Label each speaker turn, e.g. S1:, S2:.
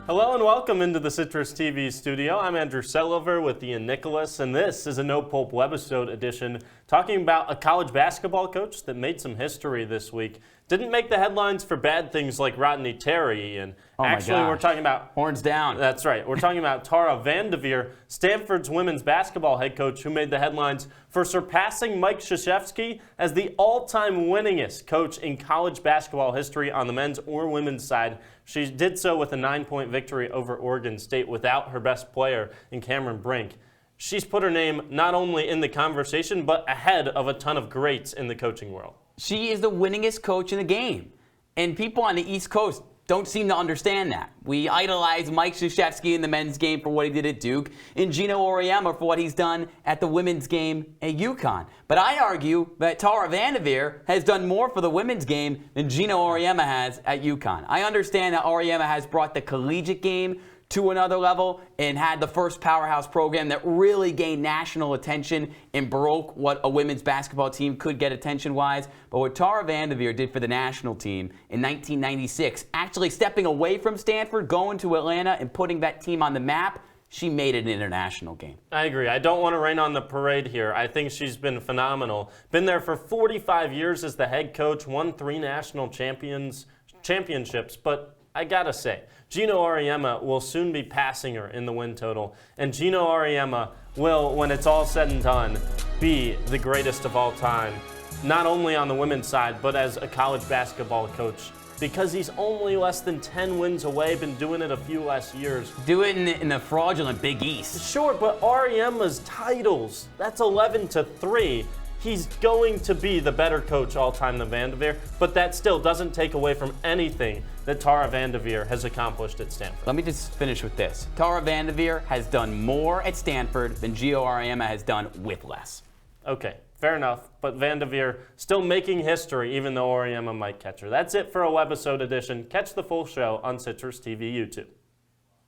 S1: Hello and welcome into the CitrusTV studio. I'm Andrew Selover with Ian Nicholas, and this is a No Pulp Webisode edition talking about a college basketball coach that made some history this week. Didn't make the headlines for bad things like Rodney Terry, and actually we're talking about...
S2: Horns down.
S1: That's right. We're talking about Tara VanDerveer, Stanford's women's basketball head coach, who made the headlines for surpassing Mike Krzyzewski as the all-time winningest coach in college basketball history on the men's or women's side. She did so with a 9-point victory over Oregon State without her best player in Cameron Brink. She's put her name not only in the conversation, but ahead of a ton of greats in the coaching world.
S2: She is the winningest coach in the game. And people on the East Coast don't seem to understand that. We idolize Mike Krzyzewski in the men's game for what he did at Duke, and Gino Auriemma for what he's done at the women's game at UConn. But I argue that Tara VanDerveer has done more for the women's game than Gino Auriemma has at UConn. I understand that Auriemma has brought the collegiate game to another level and had the first powerhouse program that really gained national attention and broke what a women's basketball team could get attention-wise. But what Tara VanDerveer did for the national team in 1996, actually stepping away from Stanford, going to Atlanta and putting that team on the map, she made it an international game.
S1: I agree. I don't want to rain on the parade here. I think she's been phenomenal. Been there for 45 years as the head coach, won 3 national championships, but I gotta say, Gino Auriemma will soon be passing her in the win total, and Gino Auriemma will, when it's all said and done, be the greatest of all time, not only on the women's side, but as a college basketball coach, because he's only less than 10 wins away, been doing it a few less years.
S2: Do it in the fraudulent Big East.
S1: Sure, but Auriemma's titles, that's 11-3. He's going to be the better coach all time than VanDerveer, but that still doesn't take away from anything that Tara VanDerveer has accomplished at Stanford.
S2: Let me just finish with this. Tara VanDerveer has done more at Stanford than Gino Auriemma has done with less.
S1: Okay, fair enough, but VanDerveer still making history even though Auriemma might catch her. That's it for a webisode edition. Catch the full show on CitrusTV YouTube.